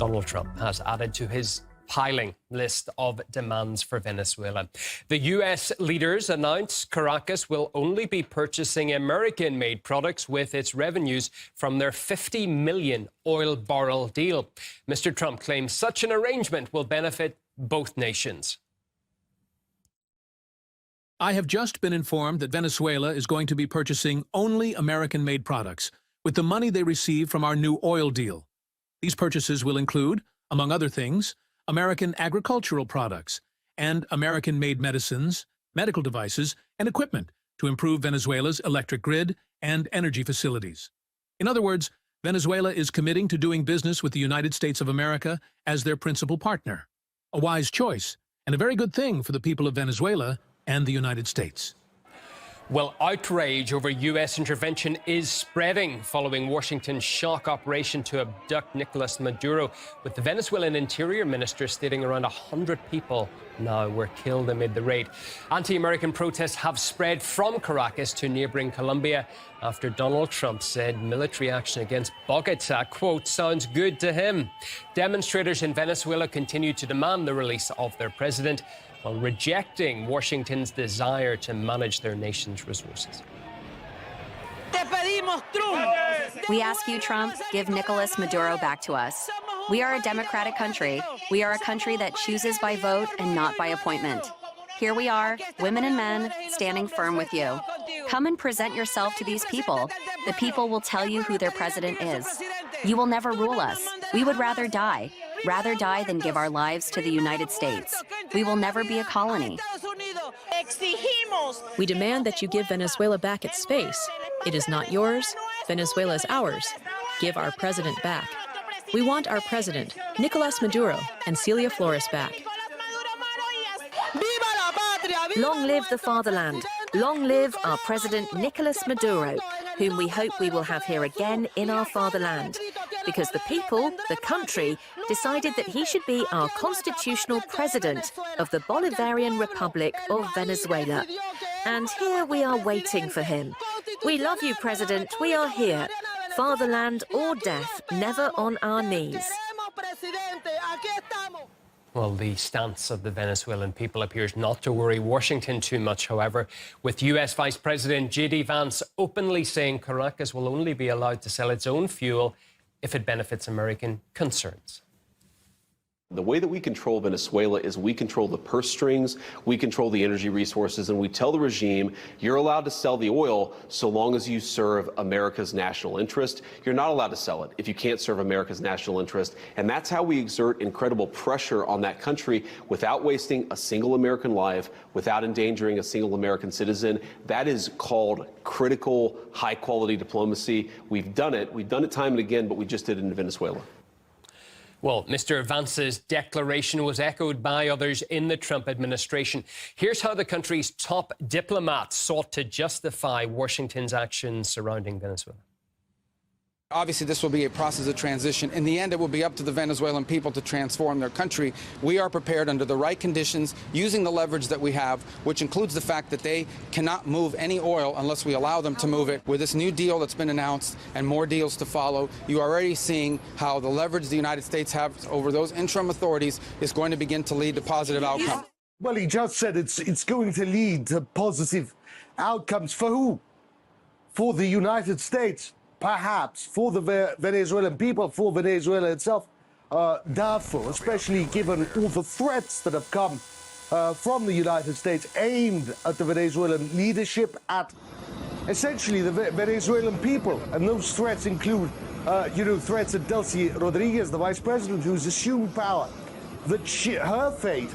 Donald Trump has added to his piling list of demands for Venezuela. The U.S. leaders announced Caracas will only be purchasing American-made products with its revenues from their 50 million oil barrel deal. Mr. Trump claims such an arrangement will benefit both nations. I have just been informed that Venezuela is going to be purchasing only American-made products with the money they receive from our new oil deal. These purchases will include, among other things, American agricultural products and American-made medicines, medical devices, and equipment to improve Venezuela's electric grid and energy facilities. In other words, Venezuela is committing to doing business with the United States of America as their principal partner. A wise choice, and a very good thing for the people of Venezuela and the United States. Well, outrage over U.S. intervention is spreading following Washington's shock operation to abduct Nicolas Maduro, with the Venezuelan Interior Minister stating around 100 people now were killed amid the raid. Anti-American protests have spread from Caracas to neighboring Colombia after Donald Trump said military action against Bogota, quote, sounds good to him. Demonstrators in Venezuela continue to demand the release of their president, while rejecting Washington's desire to manage their nation's resources. We ask you, Trump, give Nicolas Maduro back to us. We are a democratic country. We are a country that chooses by vote and not by appointment. Here we are, women and men, standing firm with you. Come and present yourself to these people. The people will tell you who their president is. You will never rule us. We would rather die than give our lives to the United States. We will never be a colony. We demand that you give Venezuela back its space. It is not yours. Venezuela is ours. Give our president back. We want our president, Nicolas Maduro, and Celia Flores back. Long live the fatherland. Long live our president, Nicolas Maduro, whom we hope we will have here again in our fatherland. Because the people, the country, decided that he should be our constitutional president of the Bolivarian Republic of Venezuela. And here we are waiting for him. We love you, President. We are here. Fatherland or death, never on our knees. Well, the stance of the Venezuelan people appears not to worry Washington too much, however, with U.S. Vice President J.D. Vance openly saying Caracas will only be allowed to sell its own fuel if it benefits American concerns. The way that we control Venezuela is we control the purse strings, we control the energy resources, and we tell the regime, you're allowed to sell the oil so long as you serve America's national interest. You're not allowed to sell it if you can't serve America's national interest. And that's how we exert incredible pressure on that country without wasting a single American life, without endangering a single American citizen. That is called critical, high-quality diplomacy. We've done it time and again, but we just did it in Venezuela. Well, Mr. Vance's declaration was echoed by others in the Trump administration. Here's how the country's top diplomats sought to justify Washington's actions surrounding Venezuela. Obviously, this will be a process of transition. In the end, it will be up to the Venezuelan people to transform their country. We are prepared under the right conditions, using the leverage that we have, which includes the fact that they cannot move any oil unless we allow them to move it. With this new deal that's been announced and more deals to follow, you are already seeing how the leverage the United States has over those interim authorities is going to begin to lead to positive outcomes. Well, he just said it's going to lead to positive outcomes. For who? For the United States. Perhaps for the Venezuelan people, for Venezuela itself, doubtful, especially given all the threats that have come from the United States aimed at the Venezuelan leadership, at essentially the Venezuelan people. And those threats include, threats at Delcy Rodriguez, the vice president, who's assumed power, that her fate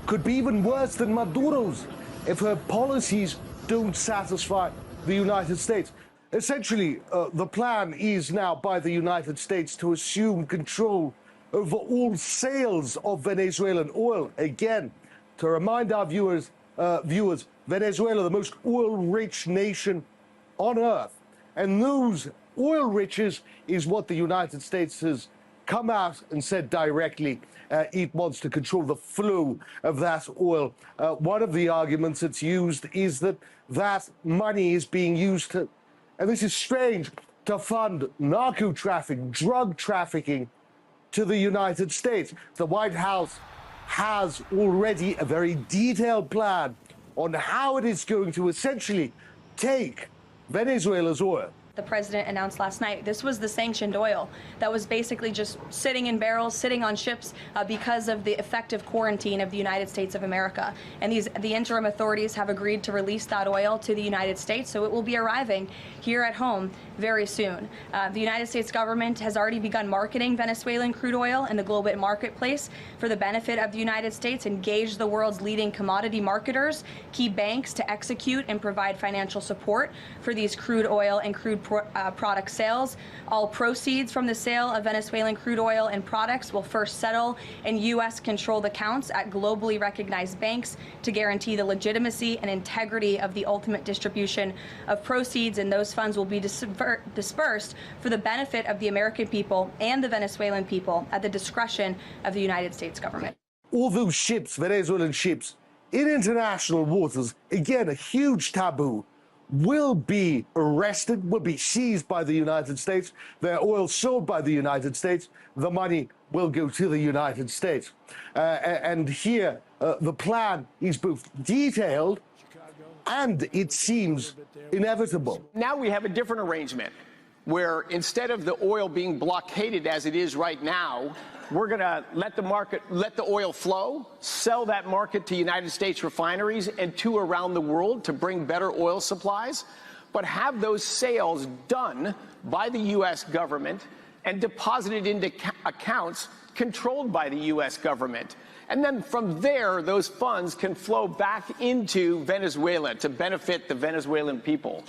could be even worse than Maduro's if her policies don't satisfy the United States. Essentially, the plan is now by the United States to assume control over all sales of Venezuelan oil. Again, to remind our viewers, Venezuela, the most oil-rich nation on earth. And those oil riches is what the United States has come out and said directly it wants to control the flow of that oil. One of the arguments that's used is that that money is being used to, and this is strange, to fund narco trafficking, drug trafficking to the United States. The White House has already a very detailed plan on how it is going to essentially take Venezuela's oil. The president announced last night this was the sanctioned oil that was basically just sitting in barrels, sitting on ships because of the effective quarantine of the United States of America. And the interim authorities have agreed to release that oil to the United States, so it will be arriving here at home very soon. The United States government has already begun marketing Venezuelan crude oil in the global marketplace for the benefit of the United States, engaged the world's leading commodity marketers, key banks to execute and provide financial support for these crude oil and crude product sales. All proceeds from the sale of Venezuelan crude oil and products will first settle in U.S.-controlled accounts at globally recognized banks to guarantee the legitimacy and integrity of the ultimate distribution of proceeds, and those funds will be dispersed for the benefit of the American people and the Venezuelan people at the discretion of the United States government. All those ships, Venezuelan ships, in international waters, again, a huge taboo, will be arrested, will be seized by the United States, their oil sold by the United States, the money will go to the United States. And here, the plan is both detailed and it seems inevitable. Now we have a different arrangement where instead of the oil being blockaded as it is right now, we're going to let the oil flow, sell that market to United States refineries and to around the world to bring better oil supplies, but have those sales done by the U.S. government and deposited into accounts controlled by the U.S. government. And then from there, those funds can flow back into Venezuela to benefit the Venezuelan people.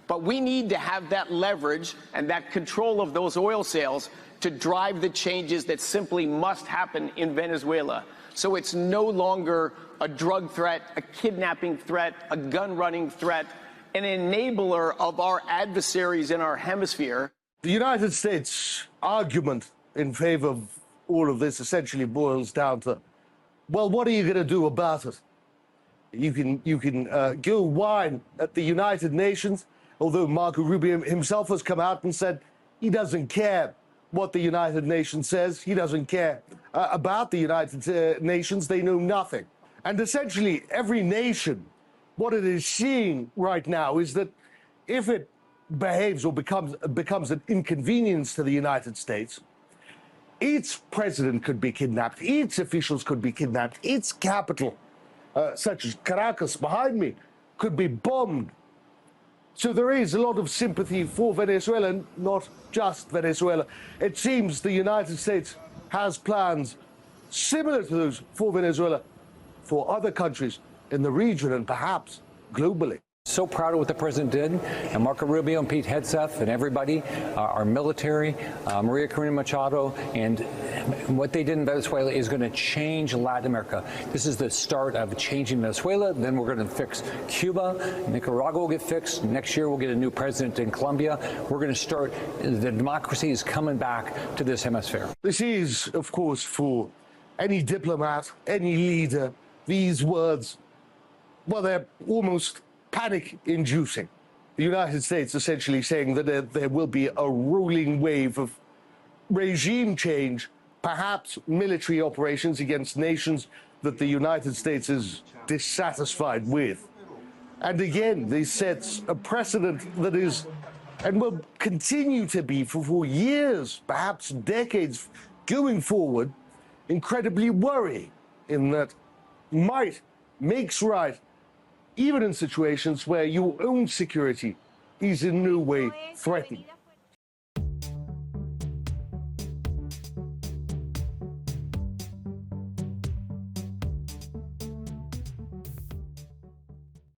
But we need to have that leverage and that control of those oil sales to drive the changes that simply must happen in Venezuela. So it's no longer a drug threat, a kidnapping threat, a gun-running threat, an enabler of our adversaries in our hemisphere. The United States argument in favor of all of this essentially boils down to, well, what are you going to do about it? You can go whine at the United Nations, although Marco Rubio himself has come out and said he doesn't care what the United Nations says. He doesn't care about the United Nations. They know nothing. And essentially, every nation, what it is seeing right now is that if it behaves or becomes an inconvenience to the United States, its president could be kidnapped, its officials could be kidnapped, its capital, such as Caracas behind me, could be bombed. So there is a lot of sympathy for Venezuela, and not just Venezuela. It seems the United States has plans similar to those for Venezuela for other countries in the region and perhaps globally. So proud of what the president did, and Marco Rubio and Pete Hegseth and everybody, our military, Maria Corina Machado, and what they did in Venezuela is going to change Latin America. This is the start of changing Venezuela. Then we're going to fix Cuba. Nicaragua will get fixed. Next year we'll get a new president in Colombia. We're going to start, the democracy is coming back to this hemisphere. This is, of course, for any diplomat, any leader, these words, well, they're almost panic-inducing. The United States essentially saying that there will be a rolling wave of regime change, perhaps military operations against nations that the United States is dissatisfied with. And again, this sets a precedent that is, and will continue to be for years, perhaps decades going forward, incredibly worrying in that might makes right even in situations where your own security is in no way threatened.